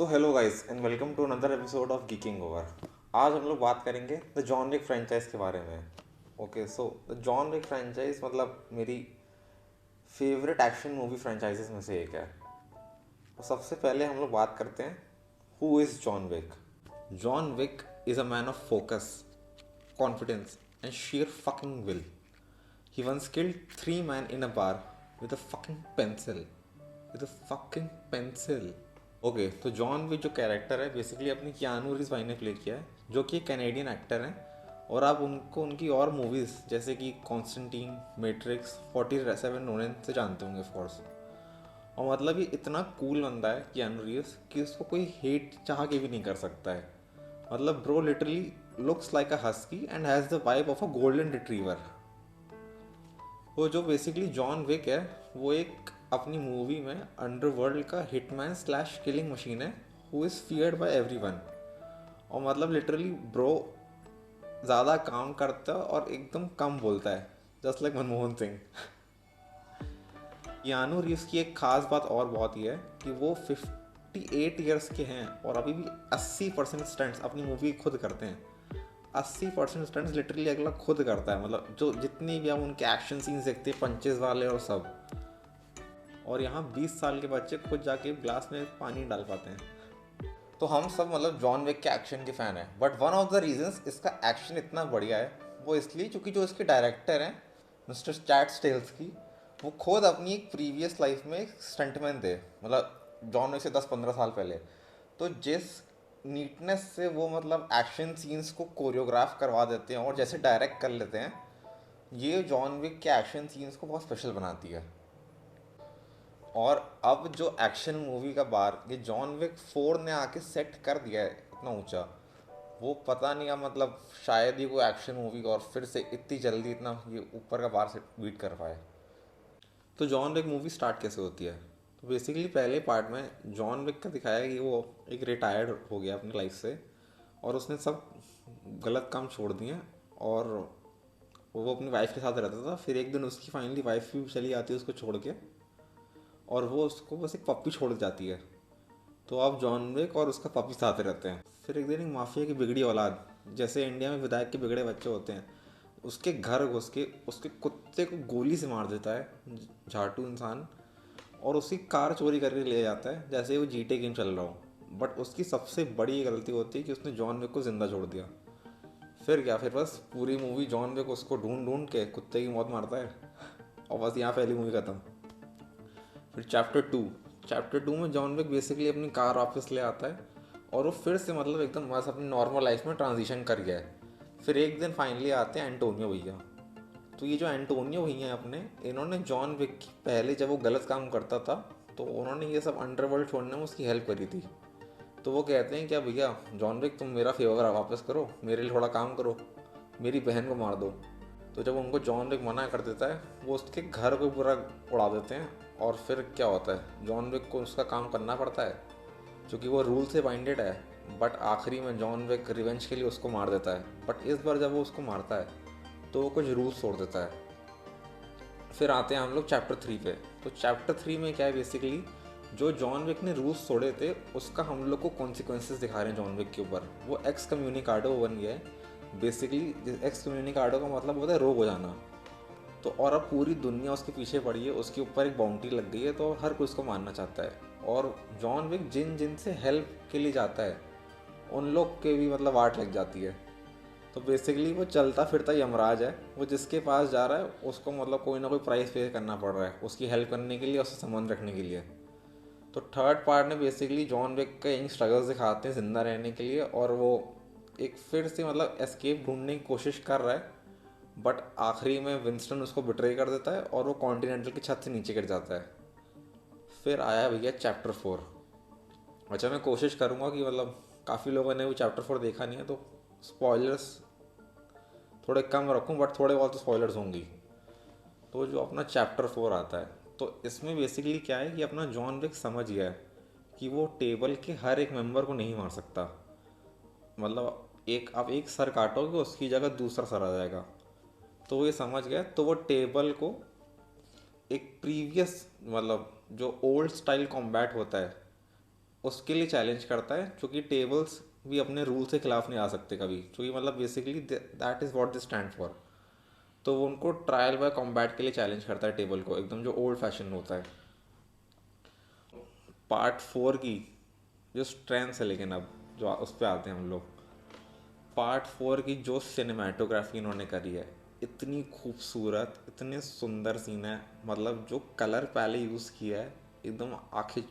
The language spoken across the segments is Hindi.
So hello guys and welcome to another episode of geeking over. आज हम लोग बात करेंगे द जॉन विक फ्रेंचाइज के बारे में। Okay, so the John Wick franchise मतलब मेरी फेवरेट एक्शन मूवी फ्रेंचाइजेस में से एक है। तो सबसे पहले हम लोग बात करते हैं who is John Wick. John Wick is a man of focus, confidence and sheer fucking will. He once killed 3 men in a bar with a fucking pencil. With a fucking pencil. Okay, तो जॉन विक जो कैरेक्टर है बेसिकली अपनी कियानू रीव्स भाई ने प्ले किया है, जो कि कैनेडियन एक्टर हैं। और आप उनको उनकी और मूवीज़ जैसे कि कॉन्स्टेंटीन, मैट्रिक्स, 47 रोनिन से जानते होंगे ऑफकोर्स। और मतलब ये इतना कूल बंदा है कियानू रीव्स कि उसको कोई हेट चाह के भी नहीं कर सकता है। मतलब bro literally looks like a husky and has the vibe of a golden retriever. वो जो बेसिकली जॉन विक है वो एक अपनी मूवी में अंडरवर्ल्ड का हिटमैन स्लैश किलिंग मशीन है who is feared by everyone. और मतलब लिटरली ब्रो ज़्यादा काम करता है और एकदम कम बोलता है, just like Manmohan Singh. Keanu Reeves की एक ख़ास बात और बहुत ही है कि वो 58 ईयर्स के हैं और अभी भी 80% स्टंट्स अपनी मूवी खुद करते हैं। 80% स्टंट्स लिटरली अगला खुद करता है, मतलब जो जितनी भी हम उनके एक्शन सीन्स देखते हैं पंचेस वाले और सब। और यहाँ 20 साल के बच्चे खुद जाके ग्लास में पानी डाल पाते हैं। तो हम सब मतलब जॉन विक के एक्शन के फ़ैन हैं, but one of the reasons इसका एक्शन इतना बढ़िया है वो इसलिए क्योंकि जो इसके डायरेक्टर हैं मिस्टर चैट स्टेल्सकी, वो खुद अपनी एक प्रीवियस लाइफ में एक स्टंटमैन थे, मतलब जॉन विक से 10-15 साल पहले। तो जिस नीटनेस से वो मतलब एक्शन सीन्स को कोरियोग्राफ करवा देते हैं और जैसे डायरेक्ट कर लेते हैं, ये जॉन विक के एक्शन सीन्स को बहुत स्पेशल बनाती है। और अब जो एक्शन मूवी का बार ये जॉन विक 4 ने आके सेट कर दिया है इतना ऊंचा, वो पता नहीं, अब मतलब शायद ही कोई एक्शन मूवी और फिर से इतनी जल्दी इतना ये ऊपर का बार से बीट कर पाए। तो जॉन विक मूवी स्टार्ट कैसे होती है? तो बेसिकली पहले पार्ट में जॉन विक का दिखाया कि वो एक रिटायर्ड हो गया अपनी लाइफ से और उसने सब गलत काम छोड़ दिए। और वो अपनी वाइफ के साथ रहता था। फिर एक दिन उसकी फाइनली वाइफ भी चली आती है उसको छोड़ के, और वो उसको बस एक पप्पी छोड़ जाती है। तो अब जॉन विक और उसका पप्पी साथ रहते हैं। फिर एक दिन एक माफिया की बिगड़ी औलाद, जैसे इंडिया में विधायक के बिगड़े बच्चे होते हैं, उसके घर घुस के उसके कुत्ते को गोली से मार देता है झाटू इंसान, और उसकी कार चोरी करके ले जाता है जैसे वो जीटे गेम चल रहा हो। बट उसकी सबसे बड़ी गलती होती है कि उसने जॉन विक को जिंदा छोड़ दिया। फिर क्या, फिर बस पूरी मूवी जॉन विक उसको ढूंढ ढूंढ के कुत्ते की मौत मारता है और बस यहाँ पहली मूवी खत्म। फिर चैप्टर 2 में जॉन विक बेसिकली अपनी कार वापस ले आता है और वो फिर से मतलब एकदम बस अपनी नॉर्मल लाइफ में ट्रांजिशन कर गया है। फिर एक दिन फाइनली आते हैं एंटोनियो भैया। तो ये जो एंटोनियो भैया हैं अपने, इन्होंने जॉन विक की पहले जब वो गलत काम करता था तो उन्होंने ये सब अंडरवर्ल्ड छोड़ने में उसकी हेल्प करी थी। तो वो कहते हैं क्या भैया जॉन विक तुम मेरा फेवर वापस करो, मेरे लिए थोड़ा काम करो, मेरी बहन को मार दो। तो जब उनको जॉन विक मना कर देता है वो उसके घर को पूरा उड़ा देते हैं। और फिर क्या होता है, जॉन विक को उसका काम करना पड़ता है क्योंकि वो रूल से बाइंडेड है। बट आखिरी में जॉन विक रिवेंज के लिए उसको मार देता है। बट इस बार जब वो उसको मारता है तो वो कुछ रूल्स तोड़ देता है। फिर आते हैं हम लोग चैप्टर 3 पे। तो चैप्टर 3 में क्या है, बेसिकली जो जॉन विक ने रूल्स तोड़े थे उसका हम लोग को कॉन्सिक्वेंसेस दिखा रहे हैं जॉन विक के ऊपर। वो एक्स कम्युनिकाडो बन गया है बेसिकली। एक्स कम्युनिकाडो का मतलब होता है रोग हो जाना। तो और अब पूरी दुनिया उसके पीछे पड़ी है, उसके ऊपर एक बाउंड्री लग गई है, तो हर कोई उसको मारना चाहता है। और जॉन विक जिन जिन से हेल्प के लिए जाता है उन लोग के भी मतलब वाट लग जाती है। तो बेसिकली वो चलता फिरता यमराज है, वो जिसके पास जा रहा है उसको मतलब कोई ना कोई प्राइस पे करना पड़ रहा है उसकी हेल्प करने के लिए, उससे संबंध रखने के लिए। तो थर्ड पार्ट में बेसिकली जॉन विक के इन स्ट्रगल्स दिखाते हैं ज़िंदा रहने के लिए, और वो एक फिर से मतलब एस्केप ढूंढने की कोशिश कर रहा है। बट आखिरी में विंस्टन उसको बिट्रे कर देता है और वो कॉन्टिनेंटल की छत से नीचे गिर जाता है। फिर आया भैया चैप्टर 4। अच्छा, मैं कोशिश करूँगा कि मतलब काफ़ी लोगों ने वो चैप्टर 4 देखा नहीं है तो स्पॉयलर्स थोड़े कम रखूँ, बट थोड़े बहुत तो स्पॉयलर्स होंगी। तो जो अपना चैप्टर 4 आता है तो इसमें बेसिकली क्या है कि अपना जॉन विक समझ गया है कि वो टेबल के हर एक मेंबर को नहीं मार सकता। मतलब एक आप एक सर काटोगे उसकी जगह दूसरा सर आ जाएगा। तो वो ये समझ गया, तो वो टेबल को एक प्रीवियस मतलब जो ओल्ड स्टाइल कॉम्बैट होता है उसके लिए चैलेंज करता है, क्योंकि टेबल्स भी अपने रूल के खिलाफ नहीं आ सकते कभी, क्योंकि मतलब basically that is what they stand for. तो वो उनको ट्रायल बाय कॉम्बैट के लिए चैलेंज करता है टेबल को, एकदम जो ओल्ड फैशन होता है। पार्ट 4 की जो स्ट्रेंथ्स है, लेकिन अब जो उस पर आते हैं हम लोग, पार्ट 4 की जो सिनेमाटोग्राफी इन्होंने करी है, इतनी खूबसूरत, इतने सुंदर सीन है। मतलब जो कलर पहले यूज़ किया है, एकदम आंखें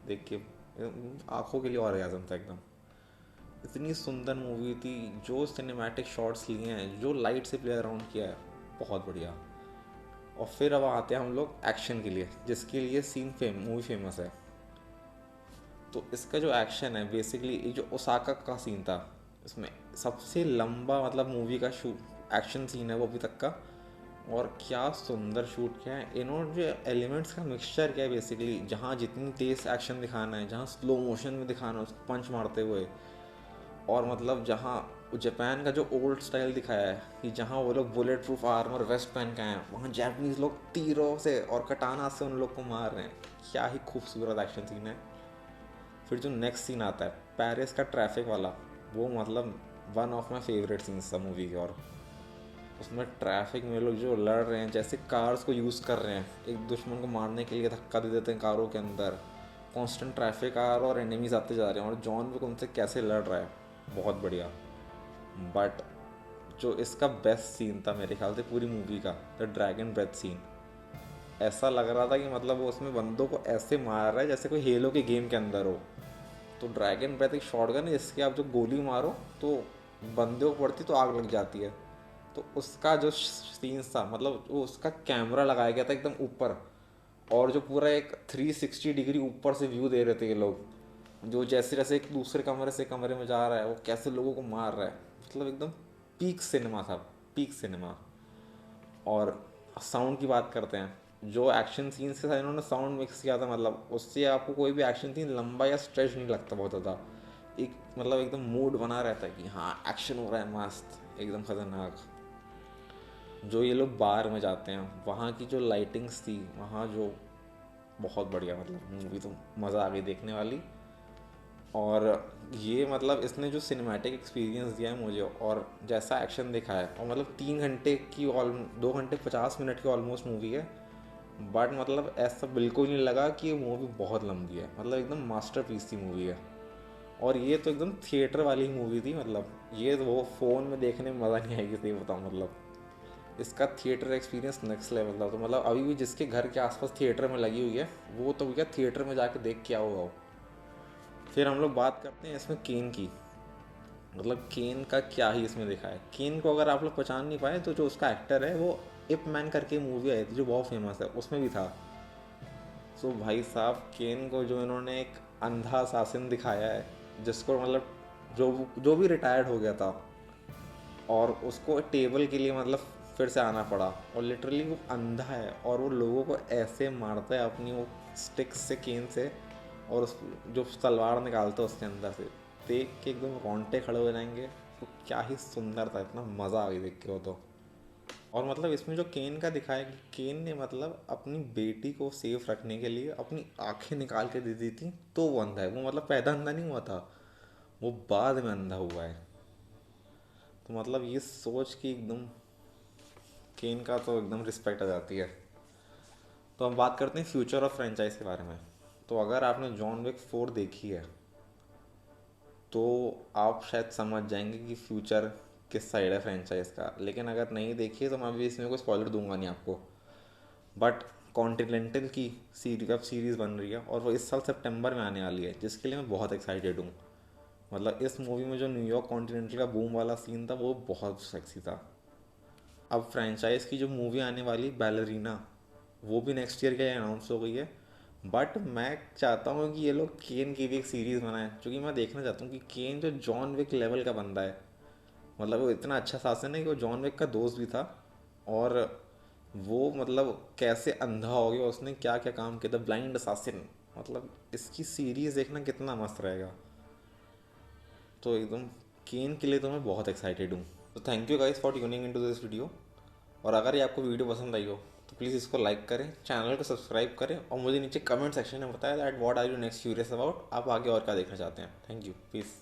देख के आंखों के लिए और आज़म था एकदम। इतनी सुंदर मूवी थी, जो सिनेमैटिक शॉट्स लिए हैं, जो लाइट से प्ले अराउंड किया है, बहुत बढ़िया। और फिर अब आते हैं हम लोग एक्शन के लिए, जिसके लिए मूवी फेमस है। तो इसका जो एक्शन है, बेसिकली ये जो ओसाका का सीन था, इसमें सबसे लंबा मतलब मूवी का एक्शन सीन है वो अभी तक का। और क्या सुंदर शूट किया है इन्होंने, जो एलिमेंट्स का मिक्सचर किया है बेसिकली, जहाँ जितनी तेज़ एक्शन दिखाना है, जहाँ स्लो मोशन में दिखाना है उसको पंच मारते हुए, और मतलब जहाँ जापान का जो ओल्ड स्टाइल दिखाया है कि जहाँ वो लोग बुलेट प्रूफ आर्मर वेस्ट पहन के आए हैं, वहाँ जापानीज लोग तीरों से और कटाना से उन लोग को मार रहे हैं। क्या ही खूबसूरत एक्शन सीन है। फिर जो नेक्स्ट सीन आता है पेरिस का ट्रैफिक वाला, वो मतलब one of my favourite scenes था मूवी के। और उसमें ट्रैफिक में लोग जो लड़ रहे हैं, जैसे कार्स को यूज़ कर रहे हैं, एक दुश्मन को मारने के लिए धक्का दे देते हैं कारों के अंदर, कांस्टेंट ट्रैफिक आ रहा है और एनिमीज आते जा रहे हैं, और जॉन विक उनसे कैसे लड़ रहा है, बहुत बढ़िया। बट जो इसका बेस्ट सीन था मेरे ख्याल से पूरी मूवी का, द ड्रैगन ब्रेथ सीन। ऐसा लग रहा था कि मतलब वो उसमें बंदों को ऐसे मार रहा है जैसे कोई हेलो के गेम के अंदर हो। तो ड्रैगन ब्रेथ एक शॉटगन है जिसके आप जो गोली मारो तो बंदे को पड़ती तो आग लग जाती है। तो उसका जो सीन था, मतलब वो उसका कैमरा लगाया गया था एकदम ऊपर, और जो पूरा एक 360 डिग्री ऊपर से व्यू दे रहे थे ये लोग, जो जैसे जैसे एक दूसरे कमरे से कमरे में जा रहा है, वो कैसे लोगों को मार रहा है, मतलब एकदम पीक सिनेमा था, पीक सिनेमा। और साउंड की बात करते हैं, जो एक्शन सीन्स के साथ इन्होंने साउंड मिक्स किया था, मतलब उससे आपको कोई भी एक्शन सीन लंबा या स्ट्रेच नहीं लगता बहुत ज़्यादा। एक मतलब एकदम मूड बना रहता है कि हाँ एक्शन हो रहा है मस्त, एकदम खतरनाक। जो ये लोग बार में जाते हैं, वहाँ की जो लाइटिंग्स थी वहाँ जो, बहुत बढ़िया, मतलब मूवी तो मज़ा आ गई देखने वाली। और ये मतलब इसने जो सिनेमैटिक एक्सपीरियंस दिया है मुझे, और जैसा एक्शन दिखा है, और मतलब 3 घंटे की 2 घंटे 50 मिनट की ऑलमोस्ट मूवी है, बट मतलब ऐसा बिल्कुल नहीं लगा कि ये मूवी बहुत लंबी है, मतलब एकदम मास्टरपीस थी मूवी है। और ये तो एकदम थिएटर वाली मूवी थी, मतलब ये तो वो फ़ोन में देखने में मज़ा नहीं आएगी, सही बताऊँ मतलब। इसका थिएटर एक्सपीरियंस नेक्स्ट लेवल था। तो मतलब अभी भी जिसके घर के आसपास थिएटर में लगी हुई है, वो तो क्या थिएटर में जाके देख के आओ आओ। फिर हम लोग बात करते हैं इसमें केन की। मतलब केन का क्या ही इसमें दिखा है। केन को अगर आप लोग पहचान नहीं पाए तो जो उसका एक्टर है वो इप मैन करके मूवी आई थी जो बहुत फेमस है, उसमें भी था। सो भाई साहब, केन को जो इन्होंने एक अंधा शासन दिखाया है, जिसको मतलब जो जो भी रिटायर्ड हो गया था और उसको टेबल के लिए मतलब फिर से आना पड़ा, और लिटरली वो अंधा है और वो लोगों को ऐसे मारता है अपनी वो स्टिक्स से, केन से, और उस जो तलवार निकालता है उसके अंदर से, देख के एकदम रोंगटे खड़े हो जाएंगे। तो क्या ही सुंदर था, इतना मज़ा आ गई देख के वो तो। और मतलब इसमें जो केन का दिखाया कि केन ने मतलब अपनी बेटी को सेफ रखने के लिए अपनी आंखें निकाल के दे दी थी, तो वो अंधा है। वो मतलब पैदा अंधा नहीं हुआ था, वो बाद में अंधा हुआ है। तो मतलब ये सोच कि एकदम केन का तो एकदम रिस्पेक्ट आ जाती है। तो हम बात करते हैं फ्यूचर ऑफ फ्रेंचाइज के बारे में। तो अगर आपने जॉन विक 4 देखी है तो आप शायद समझ जाएंगे कि फ्यूचर किस साइड है फ्रेंचाइज का, लेकिन अगर नहीं देखी है तो मैं भी इसमें कोई स्पॉइलर दूंगा नहीं आपको। बट कॉन्टिनेंटल की वेब सीरीज़ बन रही है और वो इस साल सितंबर में आने वाली है, जिसके लिए मैं बहुत एक्साइटेड हूँ। मतलब इस मूवी में जो न्यूयॉर्क कॉन्टिनेंटल का बूम वाला सीन था वो बहुत सेक्सी था। अब फ्रेंचाइज की जो मूवी आने वाली बैलरीना, वो भी नेक्स्ट ईयर के लिए अनाउंस हो गई है। बट मैं चाहता हूँ कि ये लोग केन की भी एक सीरीज़ बनाएं, क्योंकि मैं देखना चाहता हूँ कि केन जो जॉन विक लेवल का बंदा है, मतलब वो इतना अच्छा शासन है कि वो जॉन विक का दोस्त भी था, और वो मतलब कैसे अंधा हो गया, उसने क्या क्या काम किया, द ब्लाइंड असासिन। मतलब इसकी सीरीज़ देखना कितना मस्त रहेगा। तो एकदम केन के लिए तो मैं बहुत एक्साइटेड हूँ। तो thank you guys for tuning into this video. और अगर ये आपको वीडियो पसंद आई हो तो प्लीज़ इसको लाइक करें, चैनल को सब्सक्राइब करें और मुझे नीचे कमेंट सेक्शन में बताएं that what are you next curious about, आप आगे और क्या देखना चाहते हैं। Thank you, piece.